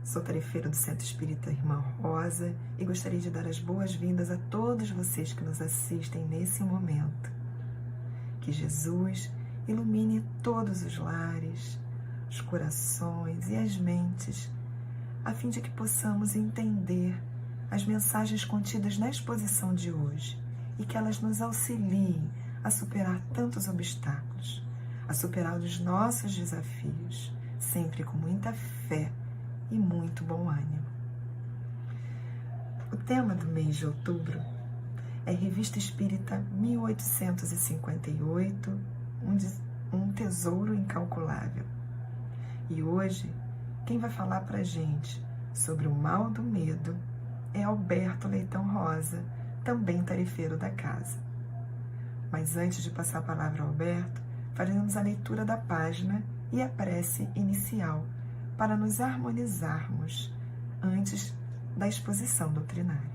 Sou tarefeira do Centro Espírita Irmã Rosa e gostaria de dar as boas-vindas a todos vocês que nos assistem nesse momento. Que Jesus ilumine todos os lares, os corações e as mentes, a fim de que possamos entender as mensagens contidas na exposição de hoje e que elas nos auxiliem a superar tantos obstáculos, a superar os nossos desafios, sempre com muita fé e muito bom ânimo. O tema do mês de outubro é Revista Espírita 1858, um tesouro incalculável. E hoje, quem vai falar para a gente sobre o mal do medo é Alberto Leitão Rosa, também tarefeiro da casa. Mas antes de passar a palavra ao Alberto, faremos a leitura da página e a prece inicial, para nos harmonizarmos antes da exposição doutrinária.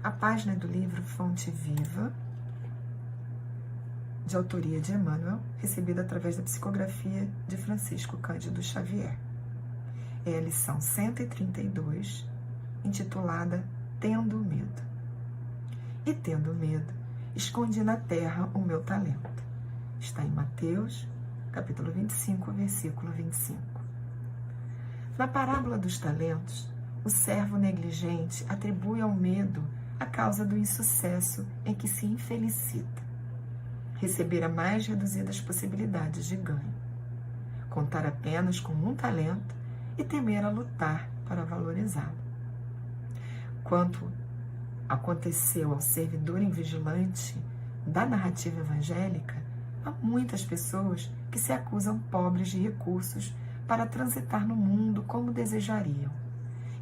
A página é do livro Fonte Viva, de autoria de Emmanuel, recebida através da psicografia de Francisco Cândido Xavier. É a lição 132, intitulada Tendo Medo. E tendo medo, escondi na terra o meu talento. Está em Mateus, capítulo 25, versículo 25. Na parábola dos talentos, o servo negligente atribui ao medo a causa do insucesso em que se infelicita, receber a mais reduzidas possibilidades de ganho, contar apenas com um talento e temer a lutar para valorizá-lo. Quanto aconteceu ao servidor invigilante da narrativa evangélica, há muitas pessoas que se acusam pobres de recursos para transitar no mundo como desejariam,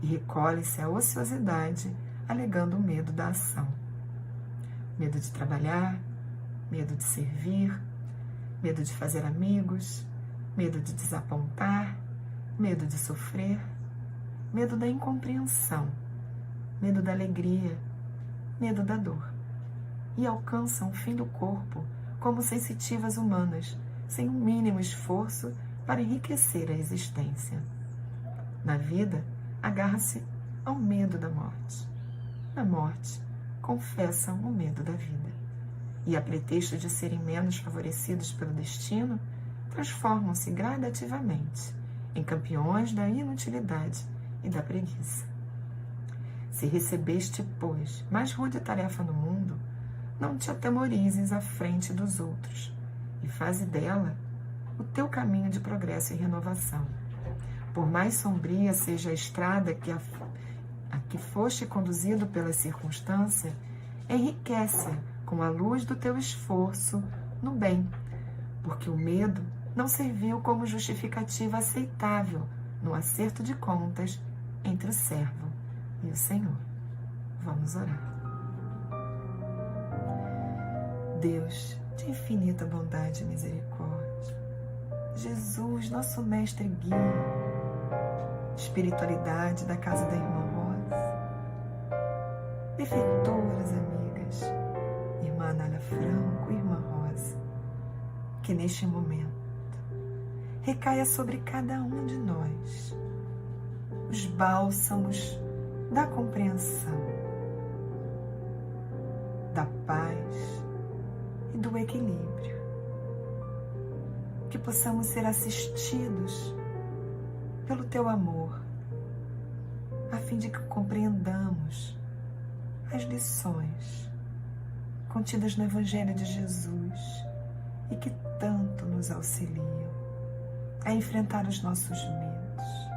e recolhem-se à ociosidade, alegando o medo da ação. Medo de trabalhar, medo de servir, medo de fazer amigos, medo de desapontar, medo de sofrer, medo da incompreensão, medo da alegria, medo da dor. E alcançam o fim do corpo como sensitivas humanas, sem o mínimo esforço para enriquecer a existência. Na vida, agarra-se ao medo da morte. Na morte, confessam o medo da vida. E, a pretexto de serem menos favorecidos pelo destino, transformam-se gradativamente em campeões da inutilidade e da preguiça. Se recebeste, pois, mais rude tarefa no mundo, não te atemorizes à frente dos outros, e faze dela o teu caminho de progresso e renovação. Por mais sombria seja a estrada a que foste conduzido pela circunstância, enriquece com a luz do teu esforço no bem, porque o medo não serviu como justificativa aceitável no acerto de contas entre o servo e o Senhor. Vamos orar. Deus de infinita bondade e misericórdia, Jesus, nosso mestre guia, espiritualidade da casa da Irmã Rosa, benfeitoras amigas, Irmã Anália Franco e Irmã Rosa, que neste momento recaia sobre cada um de nós os bálsamos da compreensão, da paz e do equilíbrio, que possamos ser assistidos pelo teu amor, a fim de que compreendamos as lições contidas no Evangelho de Jesus e que tanto nos auxiliam a enfrentar os nossos medos,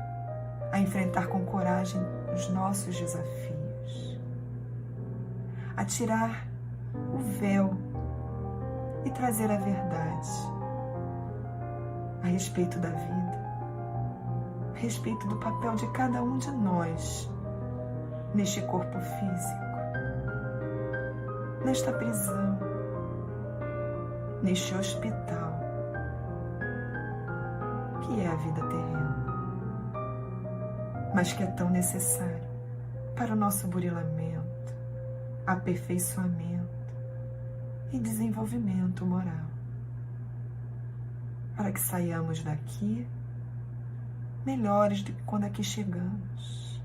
a enfrentar com coragem os nossos desafios, a tirar o véu e trazer a verdade a respeito da vida, a respeito do papel de cada um de nós neste corpo físico, nesta prisão, neste hospital, que é a vida terrena, mas que é tão necessário para o nosso burilamento, aperfeiçoamento e desenvolvimento moral, para que saiamos daqui melhores do que quando aqui chegamos.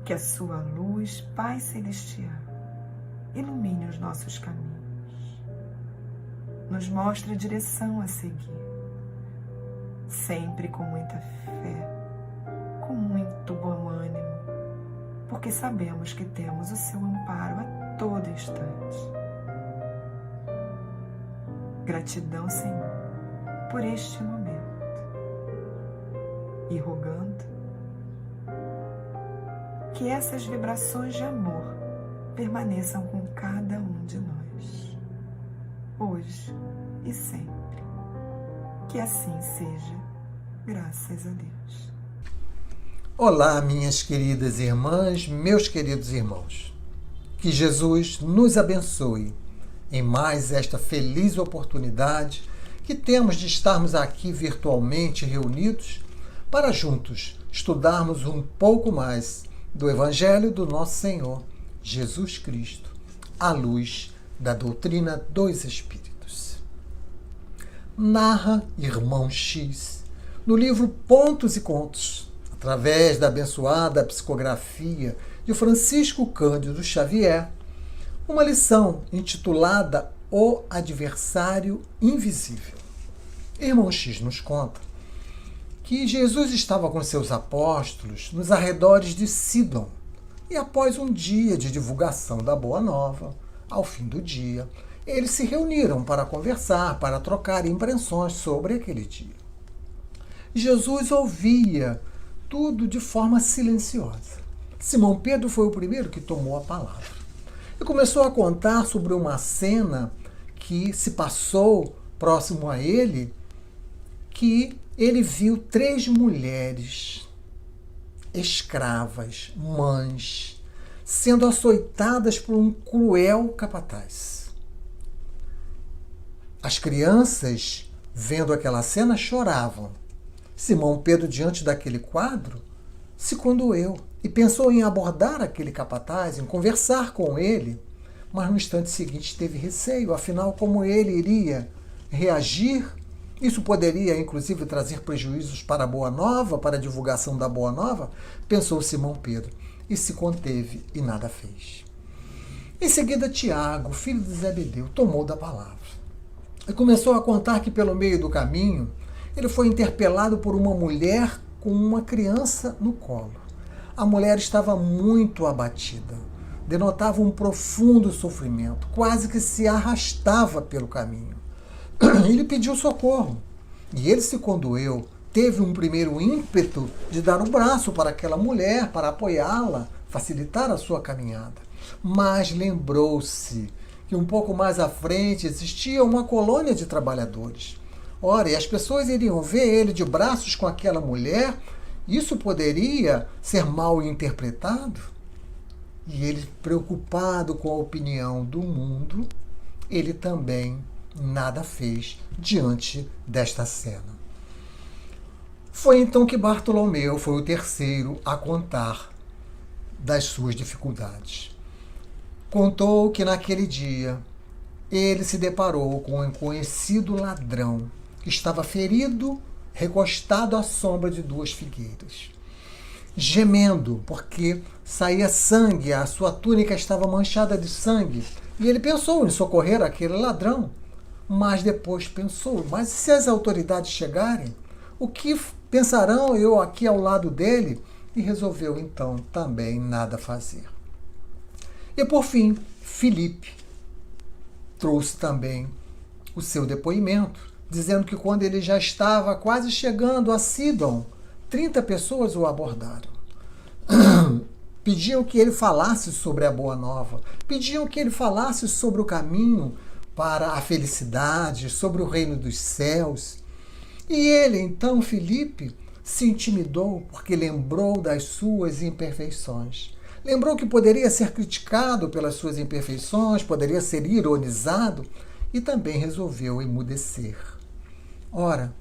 Que a sua luz, Pai Celestial, ilumine os nossos caminhos, nos mostre a direção a seguir, sempre com muita fé, com muito bom ânimo, porque sabemos que temos o seu amparo a todo instante. Gratidão, Senhor, por este momento, e rogando que essas vibrações de amor permaneçam com cada um de nós, hoje e sempre. Que assim seja, graças a Deus. Olá, minhas queridas irmãs, meus queridos irmãos. Que Jesus nos abençoe em mais esta feliz oportunidade que temos de estarmos aqui virtualmente reunidos para juntos estudarmos um pouco mais do Evangelho do nosso Senhor Jesus Cristo, à luz da doutrina dos Espíritos. Narra Irmão X, no livro Pontos e Contos, através da abençoada psicografia de Francisco Cândido Xavier, uma lição intitulada O Adversário Invisível. Irmão X nos conta que Jesus estava com seus apóstolos nos arredores de Sidom e após um dia de divulgação da Boa Nova, ao fim do dia, eles se reuniram para conversar, para trocar impressões sobre aquele dia. Jesus ouvia tudo de forma silenciosa. Simão Pedro foi o primeiro que tomou a palavra e começou a contar sobre uma cena que se passou próximo a ele, que ele viu 3 mulheres escravas, mães, sendo açoitadas por um cruel capataz. As crianças, vendo aquela cena, choravam. Simão Pedro, diante daquele quadro, se condoeu e pensou em abordar aquele capataz, em conversar com ele, mas no instante seguinte teve receio, afinal, como ele iria reagir? Isso poderia, inclusive, trazer prejuízos para a Boa Nova, para a divulgação da Boa Nova, pensou Simão Pedro, e se conteve e nada fez. Em seguida, Tiago, filho de Zebedeu, tomou da palavra e começou a contar que, pelo meio do caminho, ele foi interpelado por uma mulher com uma criança no colo. A mulher estava muito abatida, denotava um profundo sofrimento, quase que se arrastava pelo caminho. Ele pediu socorro e ele se condoeu, teve um primeiro ímpeto de dar o braço para aquela mulher, para apoiá-la, facilitar a sua caminhada. Mas lembrou-se que um pouco mais à frente existia uma colônia de trabalhadores. Ora, e as pessoas iriam ver ele de braços com aquela mulher, isso poderia ser mal interpretado? E ele, preocupado com a opinião do mundo, ele também nada fez diante desta cena. Foi então que Bartolomeu foi o terceiro a contar das suas dificuldades. Contou que naquele dia ele se deparou com um conhecido ladrão que estava ferido, recostado à sombra de 2 figueiras, gemendo, porque saía sangue, a sua túnica estava manchada de sangue, e ele pensou em socorrer aquele ladrão, mas depois pensou, mas se as autoridades chegarem, o que pensarão eu aqui ao lado dele? E resolveu então também nada fazer. E por fim, Filipe trouxe também o seu depoimento, dizendo que quando ele já estava quase chegando a Sidom, 30 pessoas o abordaram. Pediam que ele falasse sobre a Boa Nova, pediam que ele falasse sobre o caminho para a felicidade, sobre o reino dos céus. E ele, então, Filipe, se intimidou porque lembrou das suas imperfeições. Lembrou que poderia ser criticado pelas suas imperfeições, poderia ser ironizado, e também resolveu emudecer. Ora,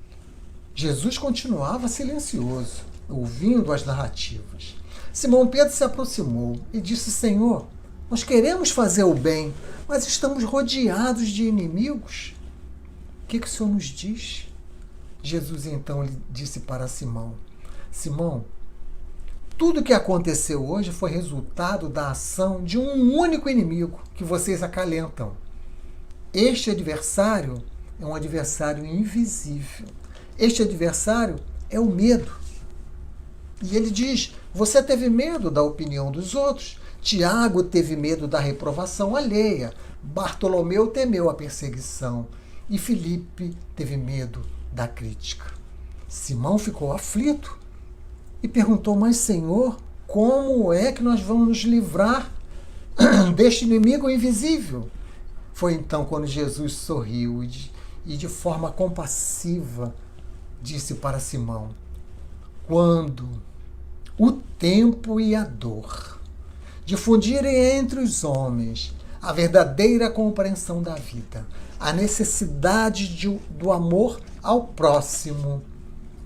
Jesus continuava silencioso, ouvindo as narrativas. Simão Pedro se aproximou e disse: Senhor, nós queremos fazer o bem, mas estamos rodeados de inimigos. O que o Senhor nos diz? Jesus então lhe disse para Simão: Simão, tudo o que aconteceu hoje foi resultado da ação de um único inimigo que vocês acalentam. Este adversário é um adversário invisível. Este adversário é o medo. E ele diz: você teve medo da opinião dos outros. Tiago teve medo da reprovação alheia. Bartolomeu temeu a perseguição. E Filipe teve medo da crítica. Simão ficou aflito e perguntou: mas Senhor, como é que nós vamos nos livrar deste inimigo invisível? Foi então quando Jesus sorriu e de forma compassiva disse para Simão: quando o tempo e a dor difundirem entre os homens a verdadeira compreensão da vida, a necessidade do amor ao próximo,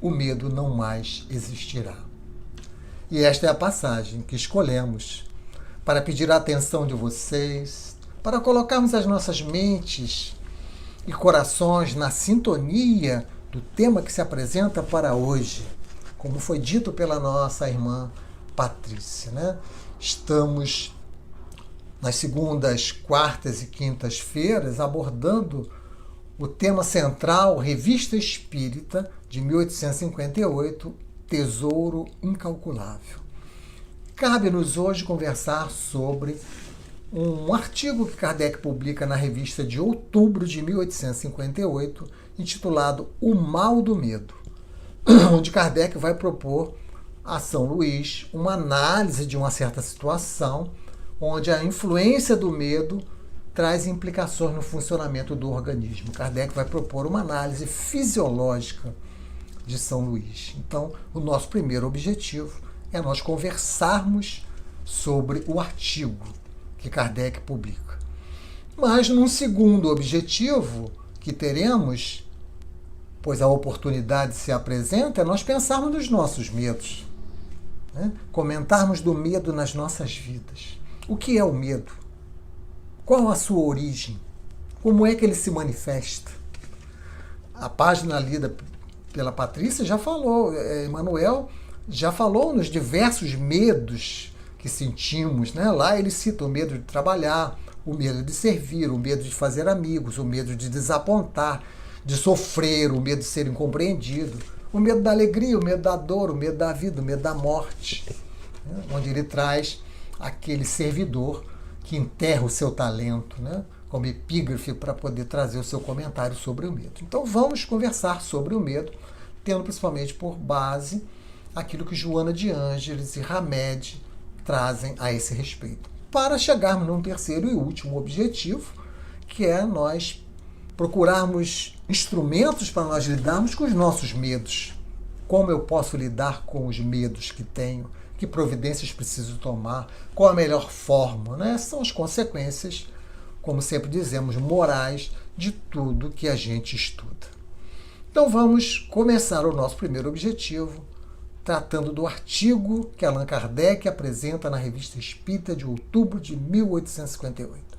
o medo não mais existirá. E esta é a passagem que escolhemos para pedir a atenção de vocês, para colocarmos as nossas mentes e corações na sintonia do tema que se apresenta para hoje, como foi dito pela nossa irmã Patrícia, né? Estamos nas segundas, quartas e quintas-feiras abordando o tema central, Revista Espírita, de 1858, Tesouro Incalculável. Cabe-nos hoje conversar sobre um artigo que Kardec publica na revista de outubro de 1858, intitulado O Mal do Medo, onde Kardec vai propor a São Luís uma análise de uma certa situação, onde a influência do medo traz implicações no funcionamento do organismo. Kardec vai propor uma análise fisiológica de São Luís. Então, o nosso primeiro objetivo é nós conversarmos sobre o artigo que Kardec publica. Mas, num segundo objetivo que teremos, pois a oportunidade se apresenta, é nós pensarmos nos nossos medos, né? Comentarmos do medo nas nossas vidas. O que é o medo? Qual a sua origem? Como é que ele se manifesta? A página lida pela Patrícia já falou, Emmanuel já falou nos diversos medos que sentimos, né? Lá ele cita o medo de trabalhar, o medo de servir, o medo de fazer amigos, o medo de desapontar, de sofrer, o medo de ser incompreendido, o medo da alegria, o medo da dor, o medo da vida, o medo da morte, né? Onde ele traz aquele servidor que enterra o seu talento, né? Como epígrafe para poder trazer o seu comentário sobre o medo. Então vamos conversar sobre o medo, tendo principalmente por base aquilo que Joana de Ângeles e Hamed trazem a esse respeito. Para chegarmos num terceiro e último objetivo, que é nós procurarmos instrumentos para nós lidarmos com os nossos medos. Como eu posso lidar com os medos que tenho? Que providências preciso tomar? Qual a melhor forma? Né? São as consequências, como sempre dizemos, morais de tudo que a gente estuda. Então vamos começar o nosso primeiro objetivo, tratando do artigo que Allan Kardec apresenta na Revista Espírita de outubro de 1858.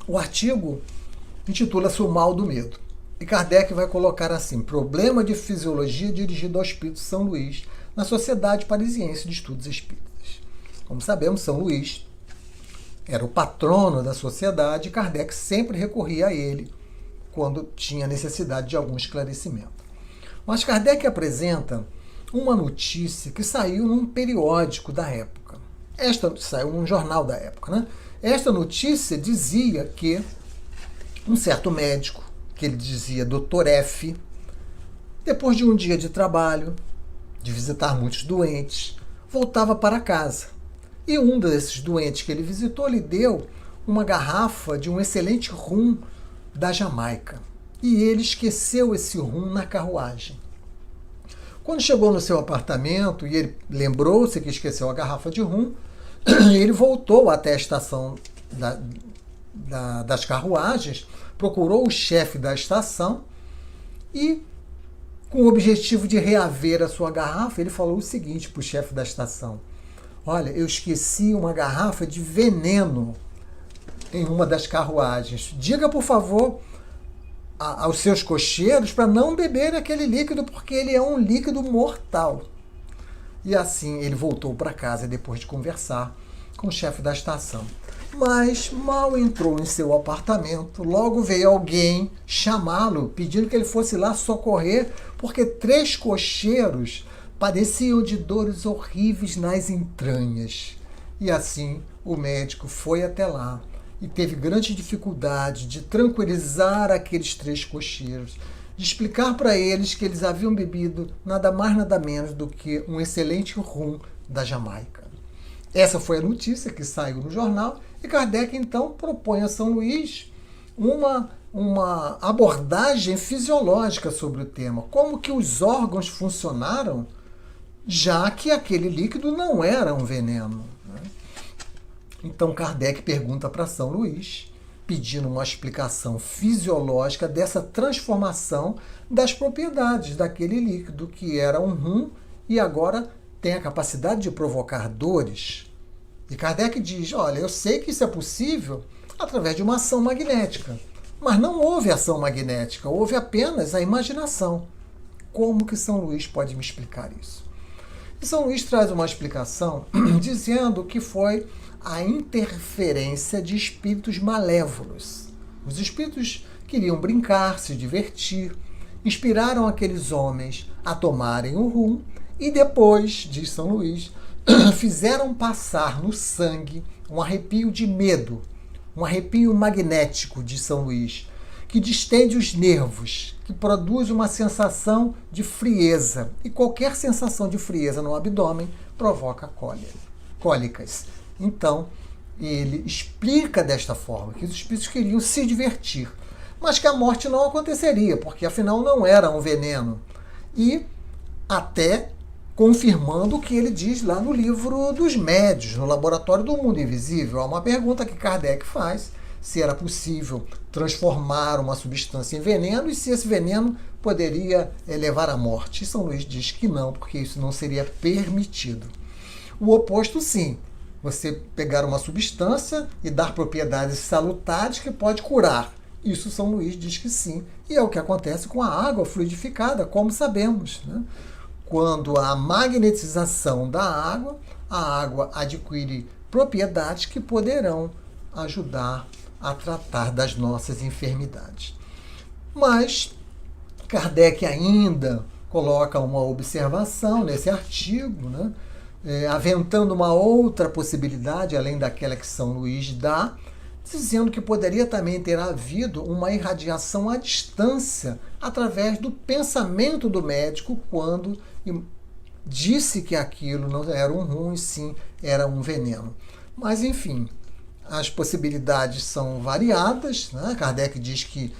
O artigo intitula-se O Mal do Medo. E Kardec vai colocar assim: problema de fisiologia dirigido ao Espírito São Luís na Sociedade Parisiense de Estudos Espíritas. Como sabemos, São Luís era o patrono da sociedade e Kardec sempre recorria a ele quando tinha necessidade de algum esclarecimento. Mas Kardec apresenta uma notícia que saiu num periódico da época. Esta saiu num jornal da época, né? Esta notícia dizia que um certo médico, que ele dizia Dr. F., depois de um dia de trabalho, de visitar muitos doentes, voltava para casa. E um desses doentes que ele visitou lhe deu uma garrafa de um excelente rum da Jamaica. E ele esqueceu esse rum na carruagem. Quando chegou no seu apartamento e ele lembrou-se que esqueceu a garrafa de rum, ele voltou até a estação das carruagens, procurou o chefe da estação e, com o objetivo de reaver a sua garrafa, ele falou o seguinte para o chefe da estação: olha, eu esqueci uma garrafa de veneno em uma das carruagens: diga, por favor, aos seus cocheiros para não beberem aquele líquido, porque ele é um líquido mortal. E assim ele voltou para casa depois de conversar com o chefe da estação. Mas mal entrou em seu apartamento, logo veio alguém chamá-lo, pedindo que ele fosse lá socorrer, porque 3 cocheiros padeciam de dores horríveis nas entranhas. E assim o médico foi até lá e teve grande dificuldade de tranquilizar aqueles 3 cocheiros, de explicar para eles que eles haviam bebido nada mais nada menos do que um excelente rum da Jamaica. Essa foi a notícia que saiu no jornal e Kardec então propõe a São Luís uma abordagem fisiológica sobre o tema, como que os órgãos funcionaram, já que aquele líquido não era um veneno. Então Kardec pergunta para São Luís, pedindo uma explicação fisiológica dessa transformação das propriedades daquele líquido que era um rum e agora tem a capacidade de provocar dores. E Kardec diz: olha, eu sei que isso é possível através de uma ação magnética, mas não houve ação magnética, houve apenas a imaginação. Como que São Luís pode me explicar isso? E São Luís traz uma explicação dizendo que foi a interferência de espíritos malévolos. Os espíritos queriam brincar, se divertir, inspiraram aqueles homens a tomarem o rum e depois, diz São Luís, fizeram passar no sangue um arrepio de medo, um arrepio magnético, de São Luís, que distende os nervos, que produz uma sensação de frieza. E qualquer sensação de frieza no abdômen provoca cólicas. Então, ele explica desta forma que os espíritos queriam se divertir, mas que a morte não aconteceria, porque afinal não era um veneno. E até confirmando o que ele diz lá no livro dos médios, no Laboratório do Mundo Invisível. Há uma pergunta que Kardec faz, se era possível transformar uma substância em veneno e se esse veneno poderia levar à morte. E São Luís diz que não, porque isso não seria permitido. O oposto, sim. Você pegar uma substância e dar propriedades salutares que pode curar. Isso São Luís diz que sim. E é o que acontece com a água fluidificada, como sabemos, né? Quando há magnetização da água, a água adquire propriedades que poderão ajudar a tratar das nossas enfermidades. Mas Kardec ainda coloca uma observação nesse artigo, né? Aventando uma outra possibilidade, além daquela que São Luís dá, dizendo que poderia também ter havido uma irradiação à distância através do pensamento do médico quando disse que aquilo não era um rum e sim era um veneno. Mas, enfim, as possibilidades são variadas, né? Kardec diz que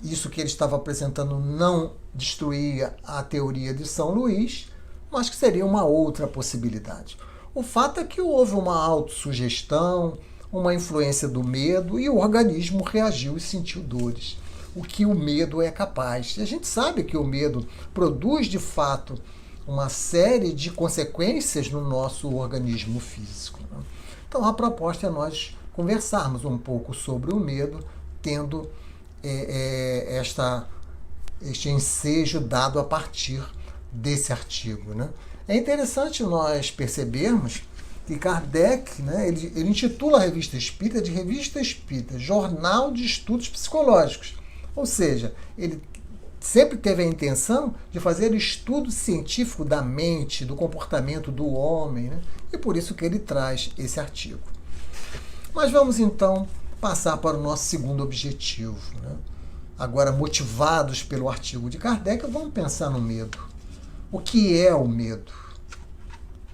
isso que ele estava apresentando não destruía a teoria de São Luís, mas que seria uma outra possibilidade. O fato é que houve uma autossugestão, uma influência do medo, e o organismo reagiu e sentiu dores. O que o medo é capaz. E a gente sabe que o medo produz, de fato, uma série de consequências no nosso organismo físico, né? Então, a proposta é nós conversarmos um pouco sobre o medo, tendo este ensejo dado a partir desse artigo, né? É interessante nós percebermos que Kardec, né, ele intitula a Revista Espírita de Revista Espírita, Jornal de Estudos Psicológicos. Ou seja, ele sempre teve a intenção de fazer estudo científico da mente, do comportamento do homem, né? E por isso que ele traz esse artigo. Mas vamos então passar para o nosso segundo objetivo, né? Agora, motivados pelo artigo de Kardec, vamos pensar no medo. O que é o medo?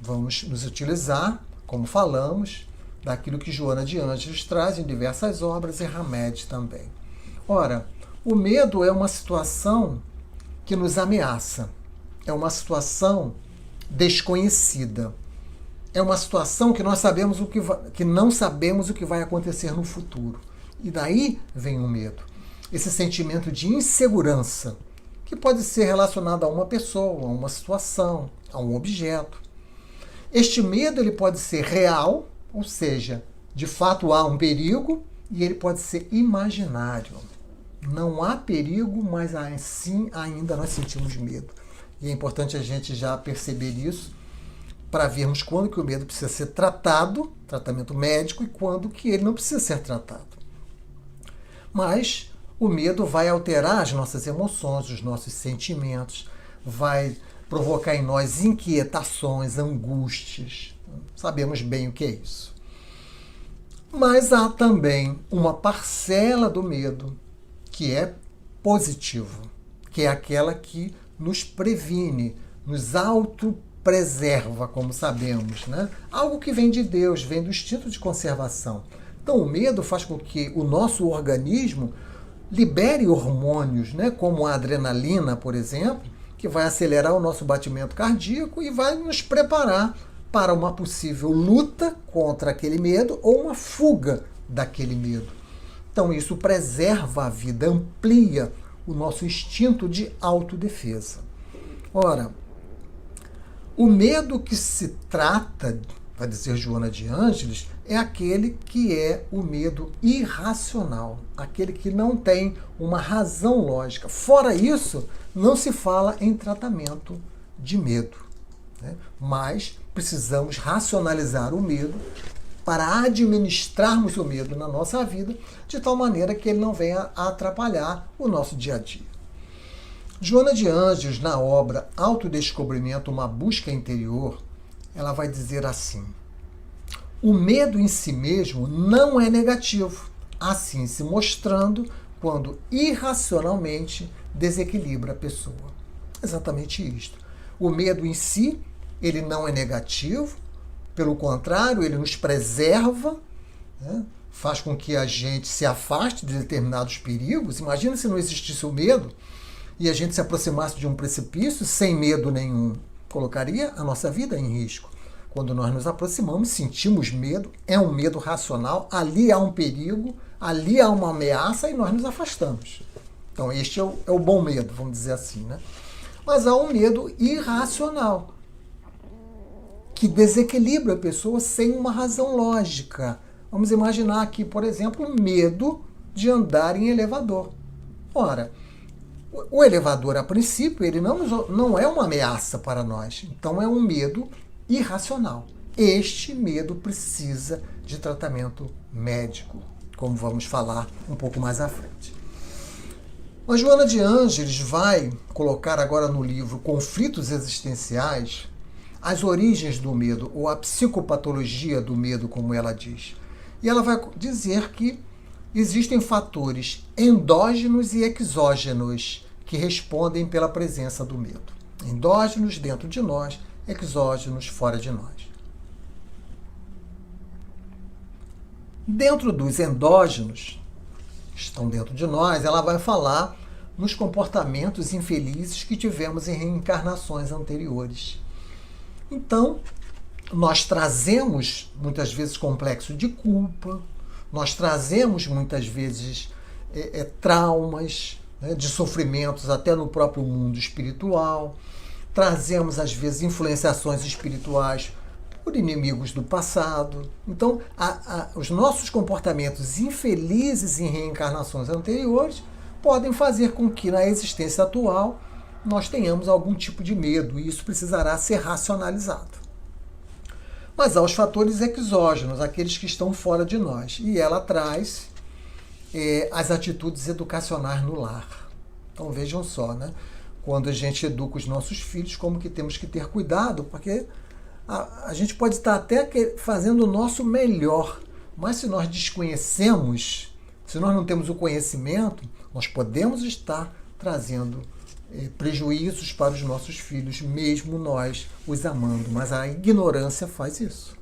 Vamos nos utilizar, como falamos, daquilo que Joana de Ângeles traz em diversas obras e Hamed também. Ora, o medo é uma situação que nos ameaça, é uma situação desconhecida, é uma situação que nós sabemos que não sabemos o que vai acontecer no futuro. E daí vem o medo, esse sentimento de insegurança, que pode ser relacionado a uma pessoa, a uma situação, a um objeto. Este medo ele pode ser real, ou seja, de fato há um perigo, e ele pode ser imaginário. Não há perigo, mas assim ainda nós sentimos medo. E é importante a gente já perceber isso para vermos quando que o medo precisa ser tratado, tratamento médico, e quando que ele não precisa ser tratado. Mas o medo vai alterar as nossas emoções, os nossos sentimentos, vai provocar em nós inquietações, angústias. Sabemos bem o que é isso. Mas há também uma parcela do medo que é positivo, que é aquela que nos previne, nos autopreserva, como sabemos, né? Algo que vem de Deus, vem do instinto de conservação. Então o medo faz com que o nosso organismo libere hormônios, né? Como a adrenalina, por exemplo, que vai acelerar o nosso batimento cardíaco e vai nos preparar para uma possível luta contra aquele medo ou uma fuga daquele medo. Então isso preserva a vida, amplia o nosso instinto de autodefesa. Ora, o medo que se trata, vai dizer Joana de Ângeles, é aquele que é o medo irracional, aquele que não tem uma razão lógica. Fora isso, não se fala em tratamento de medo, né? Mas precisamos racionalizar o medo para administrarmos o medo na nossa vida, de tal maneira que ele não venha a atrapalhar o nosso dia a dia. Joana de Ângeles, na obra Autodescobrimento, uma busca interior, ela vai dizer assim: o medo em si mesmo não é negativo, assim se mostrando quando irracionalmente desequilibra a pessoa. Exatamente isto. O medo em si, ele não é negativo, pelo contrário, ele nos preserva, né? Faz com que a gente se afaste de determinados perigos. Imagina se não existisse o medo e a gente se aproximasse de um precipício sem medo nenhum. Colocaria a nossa vida em risco. Quando nós nos aproximamos, sentimos medo, é um medo racional, ali há um perigo, ali há uma ameaça e nós nos afastamos. Então este é o bom medo, vamos dizer assim, né? Mas há um medo irracional, que desequilibra a pessoa sem uma razão lógica. Vamos imaginar aqui, por exemplo, o medo de andar em elevador. Ora, o elevador, a princípio, ele não é uma ameaça para nós. Então é um medo irracional. Este medo precisa de tratamento médico, como vamos falar um pouco mais à frente. Mas Joana de Ângeles vai colocar agora no livro Conflitos Existenciais as origens do medo, ou a psicopatologia do medo, como ela diz. E ela vai dizer que existem fatores endógenos e exógenos que respondem pela presença do medo. Endógenos dentro de nós, exógenos fora de nós. Dentro dos endógenos, que estão dentro de nós, ela vai falar nos comportamentos infelizes que tivemos em reencarnações anteriores. Então, nós trazemos muitas vezes complexo de culpa, nós trazemos muitas vezes traumas, né, de sofrimentos até no próprio mundo espiritual, trazemos às vezes influenciações espirituais por inimigos do passado. Então, os nossos comportamentos infelizes em reencarnações anteriores podem fazer com que na existência atual nós tenhamos algum tipo de medo, e isso precisará ser racionalizado. Mas há os fatores exógenos, aqueles que estão fora de nós, e ela traz as atitudes educacionais no lar. Então vejam só, né? Quando a gente educa os nossos filhos, como que temos que ter cuidado, porque a gente pode estar até fazendo o nosso melhor, mas se nós desconhecemos, se nós não temos o conhecimento, nós podemos estar trazendo prejuízos para os nossos filhos, mesmo nós os amando, mas a ignorância faz isso.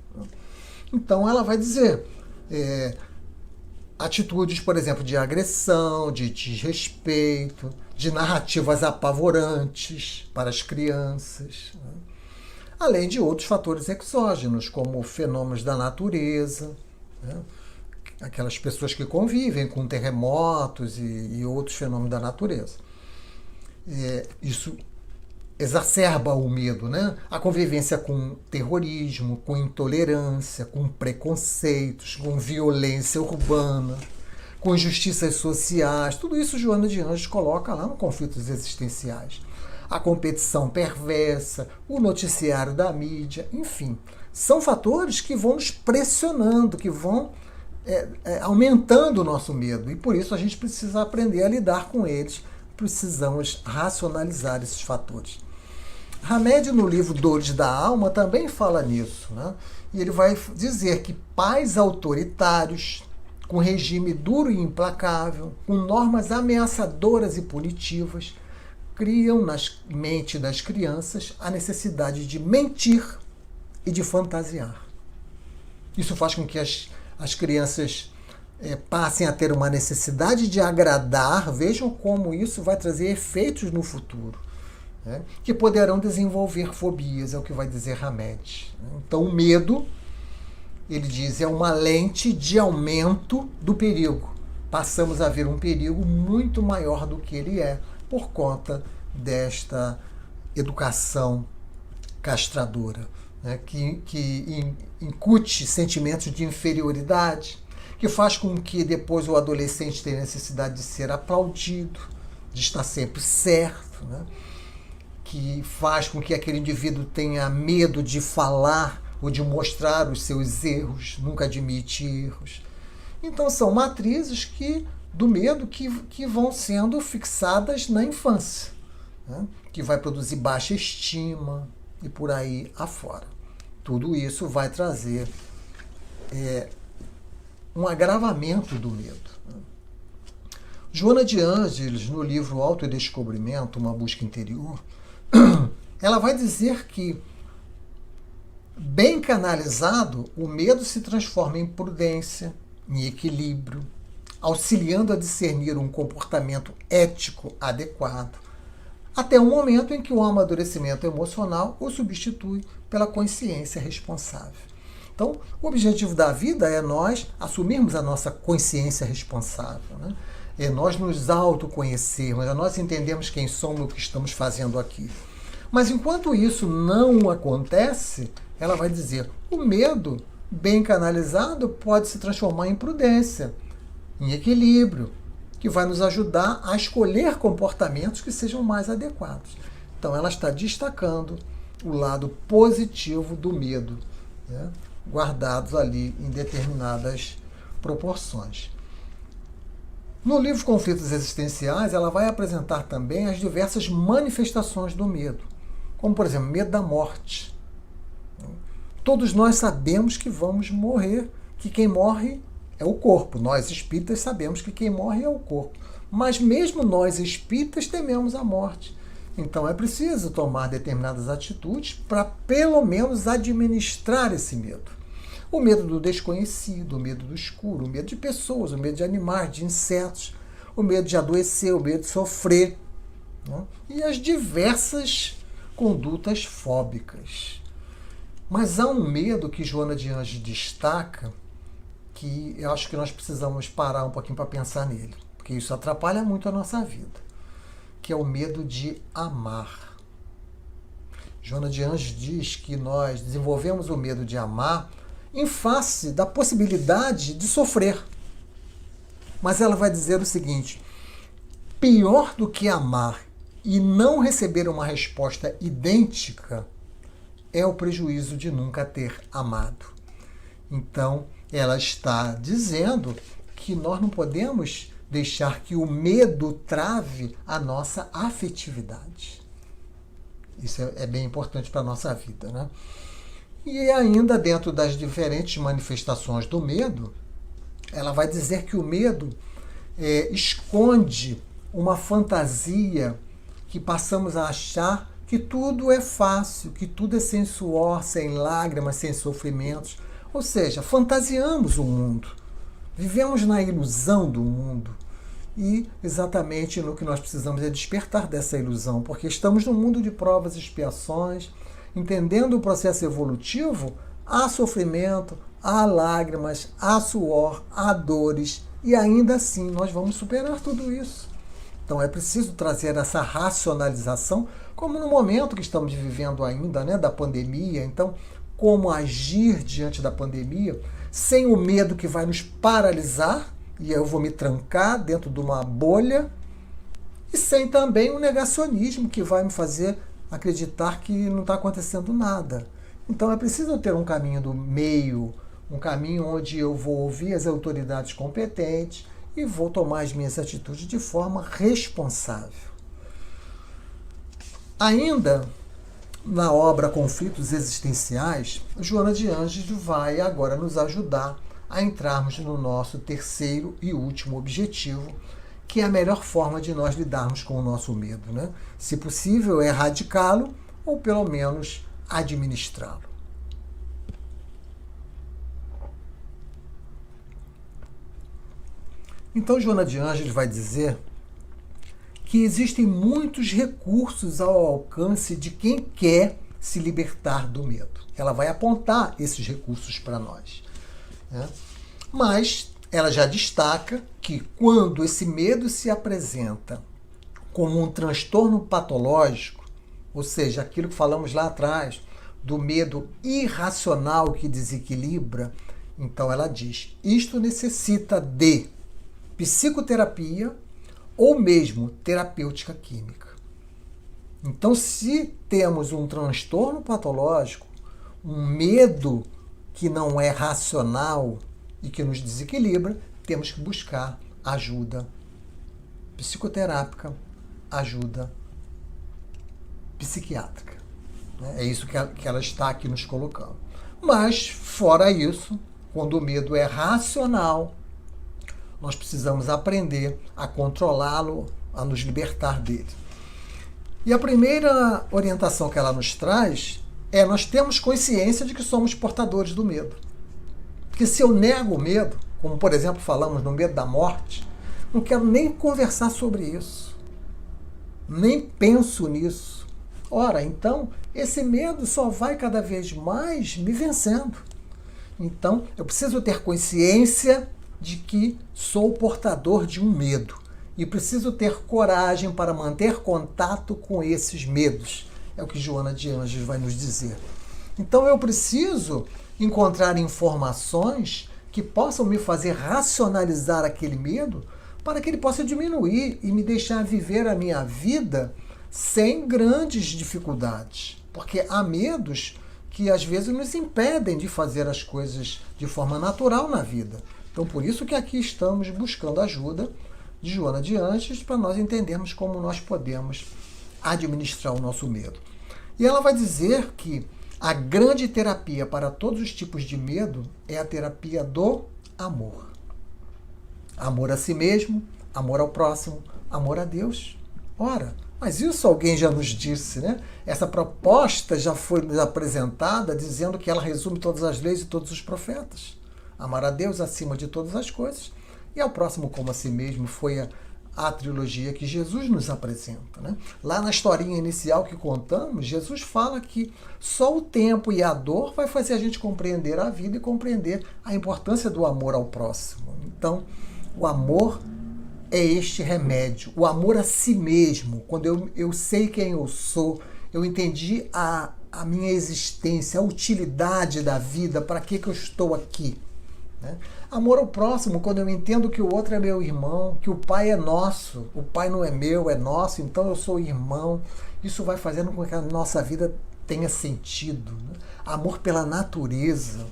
Então ela vai dizer atitudes, por exemplo, de agressão, de desrespeito, de narrativas apavorantes para as crianças, né? Além de outros fatores exógenos, como fenômenos da natureza, né? Aquelas pessoas que convivem com terremotos e outros fenômenos da natureza. Isso exacerba o medo, né? A convivência com terrorismo, com intolerância, com preconceitos, com violência urbana, com injustiças sociais, tudo isso Joana de Anjos coloca lá no Conflitos Existenciais. A competição perversa, o noticiário da mídia, enfim, são fatores que vão nos pressionando, que vão aumentando o nosso medo, e por isso a gente precisa aprender a lidar com eles, precisamos racionalizar esses fatores. Hamed, no livro Dores da Alma, também fala nisso, né? E ele vai dizer que pais autoritários, com regime duro e implacável, com normas ameaçadoras e punitivas, criam na mente das crianças a necessidade de mentir e de fantasiar. Isso faz com que as crianças passem a ter uma necessidade de agradar, vejam como isso vai trazer efeitos no futuro, né? Que poderão desenvolver fobias, é o que vai dizer Hamed. Então o medo, ele diz, é uma lente de aumento do perigo. Passamos a ver um perigo muito maior do que ele é, por conta desta educação castradora, né? Que incute sentimentos de inferioridade, que faz com que depois o adolescente tenha necessidade de ser aplaudido, de estar sempre certo, né? Que faz com que aquele indivíduo tenha medo de falar ou de mostrar os seus erros, nunca admite erros. Então são matrizes do medo que vão sendo fixadas na infância, né? Que vai produzir baixa estima e por aí afora. Tudo isso vai trazer um agravamento do medo. Joana de Ângeles, no livro Autodescobrimento, Uma Busca Interior, ela vai dizer que, bem canalizado, o medo se transforma em prudência, em equilíbrio, auxiliando a discernir um comportamento ético adequado, até o momento em que o amadurecimento emocional o substitui pela consciência responsável. Então, o objetivo da vida é nós assumirmos a nossa consciência responsável, né? É nós nos autoconhecermos, é nós entendermos quem somos e o que estamos fazendo aqui. Mas enquanto isso não acontece, ela vai dizer, o medo, bem canalizado, pode se transformar em prudência, em equilíbrio, que vai nos ajudar a escolher comportamentos que sejam mais adequados. Então ela está destacando o lado positivo do medo, né? Guardados ali em determinadas proporções. No livro Conflitos Existenciais, ela vai apresentar também as diversas manifestações do medo, como, por exemplo, medo da morte. Todos nós sabemos que vamos morrer, que quem morre é o corpo. Nós espíritas sabemos que quem morre é o corpo. Mas mesmo nós espíritas tememos a morte. Então é preciso tomar determinadas atitudes para pelo menos administrar esse medo. O medo do desconhecido, o medo do escuro, o medo de pessoas, o medo de animais, de insetos, o medo de adoecer, o medo de sofrer, né? E as diversas condutas fóbicas. Mas há um medo que Joana de Anjos destaca, que eu acho que nós precisamos parar um pouquinho para pensar nele, porque isso atrapalha muito a nossa vida, que é o medo de amar. Joana de Anjos diz que nós desenvolvemos o medo de amar em face da possibilidade de sofrer. Mas ela vai dizer o seguinte, pior do que amar e não receber uma resposta idêntica é o prejuízo de nunca ter amado. Então, ela está dizendo que nós não podemos deixar que o medo trave a nossa afetividade. Isso é bem importante para a nossa vida, né? E ainda dentro das diferentes manifestações do medo, ela vai dizer que o medo esconde uma fantasia que passamos a achar que tudo é fácil, que tudo é sem suor, sem lágrimas, sem sofrimentos. Ou seja, fantasiamos o mundo, vivemos na ilusão do mundo. E exatamente no que nós precisamos é despertar dessa ilusão, porque estamos num mundo de provas e expiações, entendendo o processo evolutivo, há sofrimento, há lágrimas, há suor, há dores, e ainda assim nós vamos superar tudo isso. Então é preciso trazer essa racionalização, como no momento que estamos vivendo ainda, né, da pandemia. Então, como agir diante da pandemia sem o medo que vai nos paralisar, e eu vou me trancar dentro de uma bolha, e sem também o negacionismo que vai me fazer acreditar que não está acontecendo nada. Então é preciso ter um caminho do meio, um caminho onde eu vou ouvir as autoridades competentes e vou tomar as minhas atitudes de forma responsável. Ainda na obra Conflitos Existenciais, Joana de Ângeles vai agora nos ajudar a entrarmos no nosso terceiro e último objetivo, que é a melhor forma de nós lidarmos com o nosso medo, né? Se possível, erradicá-lo ou pelo menos administrá-lo. Então, Joana de Ângeles vai dizer que existem muitos recursos ao alcance de quem quer se libertar do medo. Ela vai apontar esses recursos para nós, né? Mas ela já destaca que quando esse medo se apresenta como um transtorno patológico, ou seja, aquilo que falamos lá atrás, do medo irracional que desequilibra, então ela diz, isto necessita de psicoterapia ou mesmo terapêutica química. Então, se temos um transtorno patológico, um medo que não é racional e que nos desequilibra, temos que buscar ajuda psicoterápica, ajuda psiquiátrica. É isso que ela está aqui nos colocando. Mas, fora isso, quando o medo é racional, nós precisamos aprender a controlá-lo, a nos libertar dele. E a primeira orientação que ela nos traz é nós temos consciência de que somos portadores do medo. Porque se eu nego o medo, como por exemplo falamos no medo da morte, não quero nem conversar sobre isso. Nem penso nisso. Ora, então, esse medo só vai cada vez mais me vencendo. Então, eu preciso ter consciência de que sou portador de um medo e preciso ter coragem para manter contato com esses medos. É o que Joana de Ângeles vai nos dizer. Então eu preciso encontrar informações que possam me fazer racionalizar aquele medo para que ele possa diminuir e me deixar viver a minha vida sem grandes dificuldades. Porque há medos que às vezes nos impedem de fazer as coisas de forma natural na vida. Então, por isso que aqui estamos buscando ajuda de Joana de Ângeles para nós entendermos como nós podemos administrar o nosso medo. E ela vai dizer que a grande terapia para todos os tipos de medo é a terapia do amor. Amor a si mesmo, amor ao próximo, amor a Deus. Ora, mas isso alguém já nos disse, né? Essa proposta já foi nos apresentada dizendo que ela resume todas as leis e todos os profetas. Amar a Deus acima de todas as coisas e ao próximo como a si mesmo foi a trilogia que Jesus nos apresenta, né? Lá na historinha inicial que contamos, Jesus fala que só o tempo e a dor vai fazer a gente compreender a vida e compreender a importância do amor ao próximo. Então, o amor é este remédio, o amor a si mesmo. Quando eu sei quem eu sou, eu entendi a minha existência, a utilidade da vida, para que eu estou aqui. Né? Amor ao próximo, quando eu entendo que o outro é meu irmão, que o pai é nosso, o pai não é meu, é nosso, então eu sou irmão. Isso vai fazendo com que a nossa vida tenha sentido. Né? Amor pela natureza,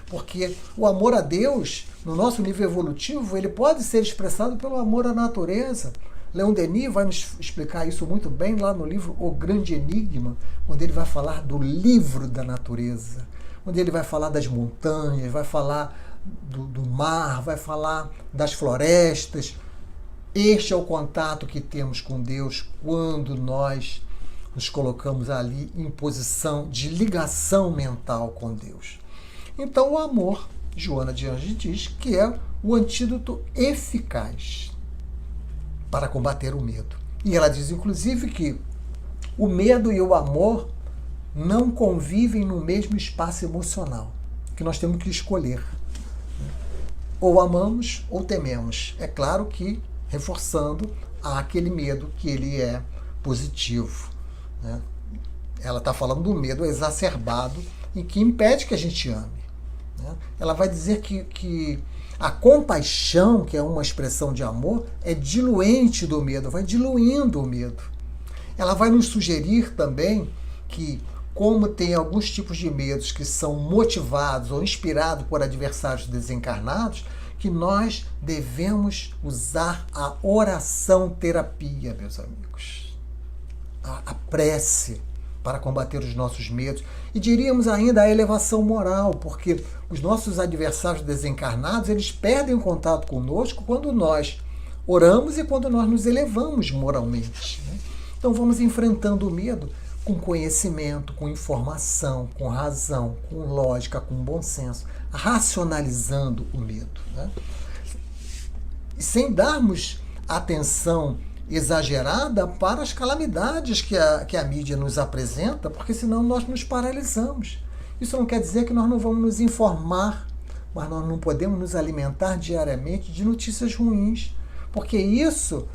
porque o amor a Deus, no nosso nível evolutivo, ele pode ser expressado pelo amor à natureza. Leon Denis vai nos explicar isso muito bem lá no livro O Grande Enigma, onde ele vai falar do livro da natureza, onde ele vai falar das montanhas, vai falar do mar, vai falar das florestas. Este é o contato que temos com Deus quando nós nos colocamos ali em posição de ligação mental com Deus. Então o amor, Joana de Ângeles diz que é o antídoto eficaz para combater o medo. E ela diz inclusive que o medo e o amor não convivem no mesmo espaço emocional, que nós temos que escolher. Ou amamos ou tememos. É claro que, reforçando, àquele medo que ele é positivo, né? Ela está falando do medo exacerbado e que impede que a gente ame, né? Ela vai dizer que a compaixão, que é uma expressão de amor, é diluente do medo, vai diluindo o medo. Ela vai nos sugerir também que, como tem alguns tipos de medos que são motivados ou inspirados por adversários desencarnados, que nós devemos usar a oração-terapia, meus amigos. A prece para combater os nossos medos. E diríamos ainda a elevação moral, porque os nossos adversários desencarnados, eles perdem o contato conosco quando nós oramos e quando nós nos elevamos moralmente, né? Então vamos enfrentando o medo com conhecimento, com informação, com razão, com lógica, com bom senso, racionalizando o medo, né? E sem darmos atenção exagerada para as calamidades que a mídia nos apresenta, porque senão nós nos paralisamos. Isso não quer dizer que nós não vamos nos informar, mas nós não podemos nos alimentar diariamente de notícias ruins, porque isso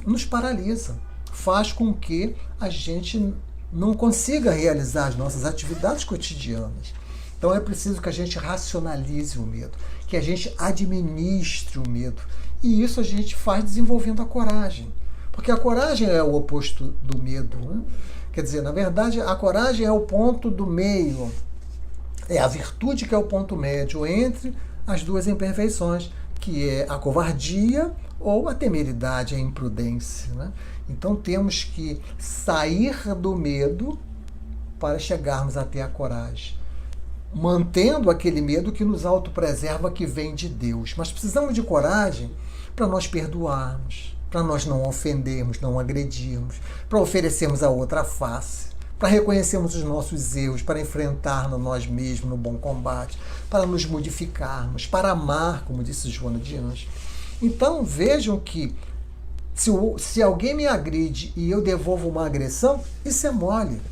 nos paralisa, faz com que a gente não consiga realizar as nossas atividades cotidianas. Então é preciso que a gente racionalize o medo, que a gente administre o medo. E isso a gente faz desenvolvendo a coragem. Porque a coragem é o oposto do medo, né? Quer dizer, na verdade, a coragem é o ponto do meio. É a virtude que é o ponto médio entre as duas imperfeições, que é a covardia ou a temeridade, a imprudência, né? Então temos que sair do medo para chegarmos até a coragem, mantendo aquele medo que nos autopreserva, que vem de Deus. Mas precisamos de coragem para nós perdoarmos, para nós não ofendermos, não agredirmos, para oferecermos a outra face, para reconhecermos os nossos erros, para enfrentarmos nós mesmos no bom combate, para nos modificarmos, para amar, como disse Joana de Anjos. Então vejam que se alguém me agride e eu devolvo uma agressão, isso é mole.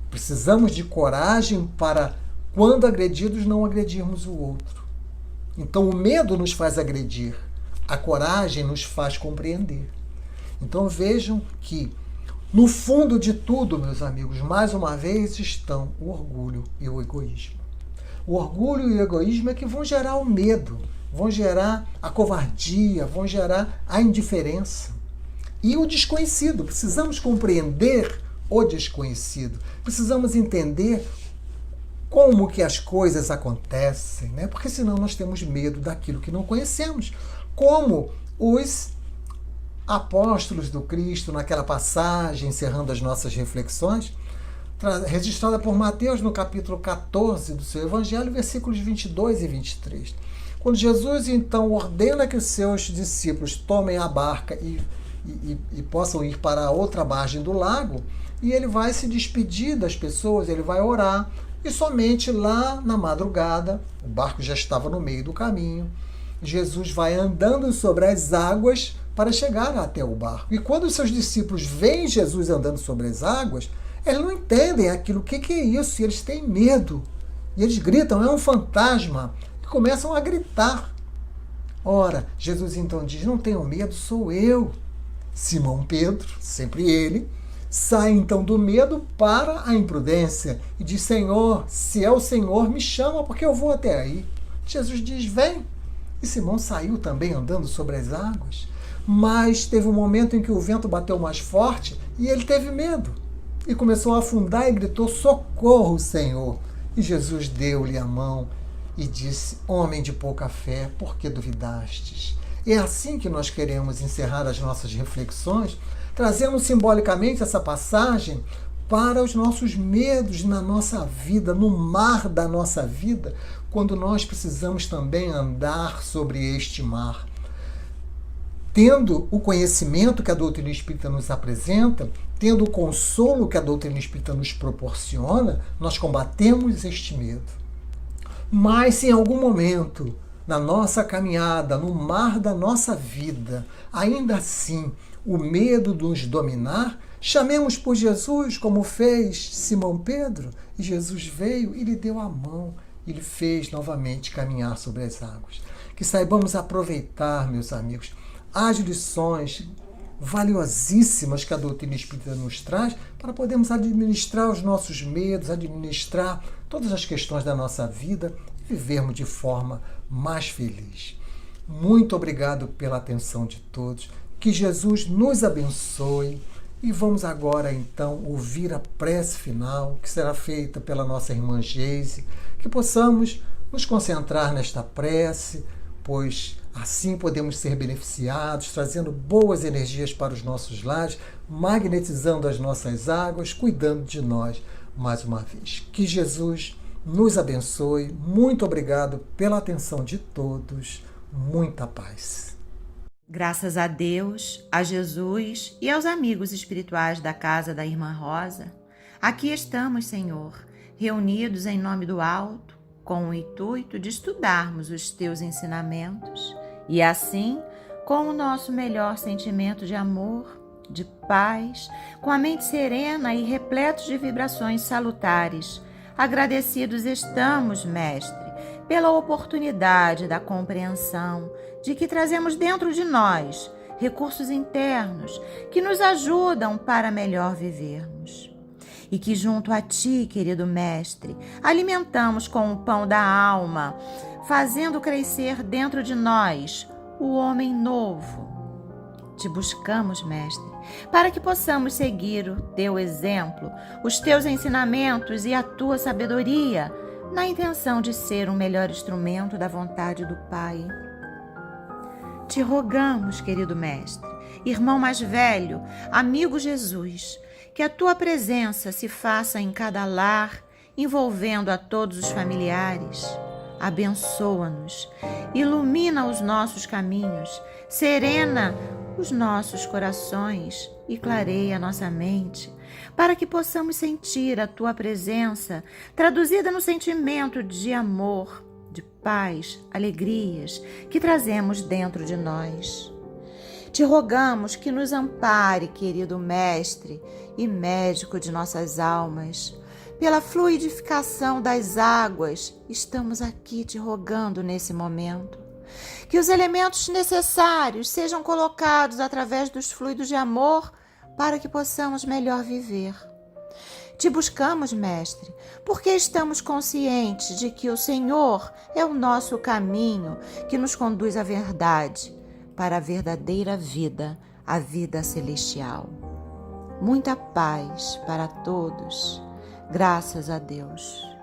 Precisamos de coragem para, quando agredidos, não agredirmos o outro. Então o medo nos faz agredir, a coragem nos faz compreender. Então vejam que, no fundo de tudo, meus amigos, mais uma vez estão o orgulho e o egoísmo. O orgulho e o egoísmo é que vão gerar o medo, vão gerar a covardia, vão gerar a indiferença. E o desconhecido, precisamos compreender o desconhecido. Precisamos entender como que as coisas acontecem, né? Porque senão nós temos medo daquilo que não conhecemos. Como os apóstolos do Cristo, naquela passagem, encerrando as nossas reflexões, registrada por Mateus no capítulo 14 do seu Evangelho, versículos 22 e 23. Quando Jesus, então, ordena que os seus discípulos tomem a barca e possam ir para a outra margem do lago, e ele vai se despedir das pessoas, ele vai orar, e somente lá na madrugada, o barco já estava no meio do caminho, Jesus vai andando sobre as águas para chegar até o barco. E quando os seus discípulos veem Jesus andando sobre as águas, eles não entendem aquilo, o que é isso, e eles têm medo. E eles gritam, é um fantasma, e começam a gritar. Ora, Jesus então diz, não tenham medo, sou eu. Simão Pedro, sempre ele, sai então do medo para a imprudência e diz, Senhor, se é o Senhor, me chama, porque eu vou até aí. Jesus diz, vem. E Simão saiu também andando sobre as águas, mas teve um momento em que o vento bateu mais forte e ele teve medo e começou a afundar e gritou, socorro, Senhor. E Jesus deu-lhe a mão e disse, homem de pouca fé, por que duvidastes? É assim que nós queremos encerrar as nossas reflexões, trazendo simbolicamente essa passagem para os nossos medos na nossa vida, no mar da nossa vida, quando nós precisamos também andar sobre este mar. Tendo o conhecimento que a doutrina espírita nos apresenta, tendo o consolo que a doutrina espírita nos proporciona, nós combatemos este medo. Mas se em algum momento, na nossa caminhada, no mar da nossa vida, ainda assim o medo nos dominar, chamemos por Jesus, como fez Simão Pedro, e Jesus veio e lhe deu a mão, e lhe fez novamente caminhar sobre as águas. Que saibamos aproveitar, meus amigos, as lições valiosíssimas que a doutrina espírita nos traz para podermos administrar os nossos medos, administrar todas as questões da nossa vida e vivermos de forma mais feliz. Muito obrigado pela atenção de todos. Que Jesus nos abençoe. E vamos agora, então, ouvir a prece final, que será feita pela nossa irmã Geise, que possamos nos concentrar nesta prece, pois assim podemos ser beneficiados, trazendo boas energias para os nossos lares, magnetizando as nossas águas, cuidando de nós mais uma vez. Que Jesus nos abençoe. Muito obrigado pela atenção de todos. Muita paz. Graças a Deus, a Jesus e aos amigos espirituais da casa da Irmã Rosa, aqui estamos, Senhor, reunidos em nome do alto, com o intuito de estudarmos os teus ensinamentos e assim, com o nosso melhor sentimento de amor, de paz, com a mente serena e repletos de vibrações salutares, agradecidos estamos, Mestre, pela oportunidade da compreensão de que trazemos dentro de nós recursos internos que nos ajudam para melhor vivermos. E que junto a Ti, querido Mestre, alimentamos com o pão da alma, fazendo crescer dentro de nós o homem novo. Te buscamos, Mestre, para que possamos seguir o Teu exemplo, os Teus ensinamentos e a Tua sabedoria, na intenção de ser um melhor instrumento da vontade do Pai. Te rogamos, querido Mestre, irmão mais velho, amigo Jesus, que a Tua presença se faça em cada lar, envolvendo a todos os familiares. Abençoa-nos, ilumina os nossos caminhos, serena os nossos corações e clareia a nossa mente, para que possamos sentir a Tua presença traduzida no sentimento de amor, de paz, alegrias que trazemos dentro de nós. Te rogamos que nos ampare, querido Mestre e médico de nossas almas. Pela fluidificação das águas, estamos aqui te rogando nesse momento. Que os elementos necessários sejam colocados através dos fluidos de amor para que possamos melhor viver. Te buscamos, Mestre, porque estamos conscientes de que o Senhor é o nosso caminho que nos conduz à verdade, para a verdadeira vida, a vida celestial. Muita paz para todos. Graças a Deus.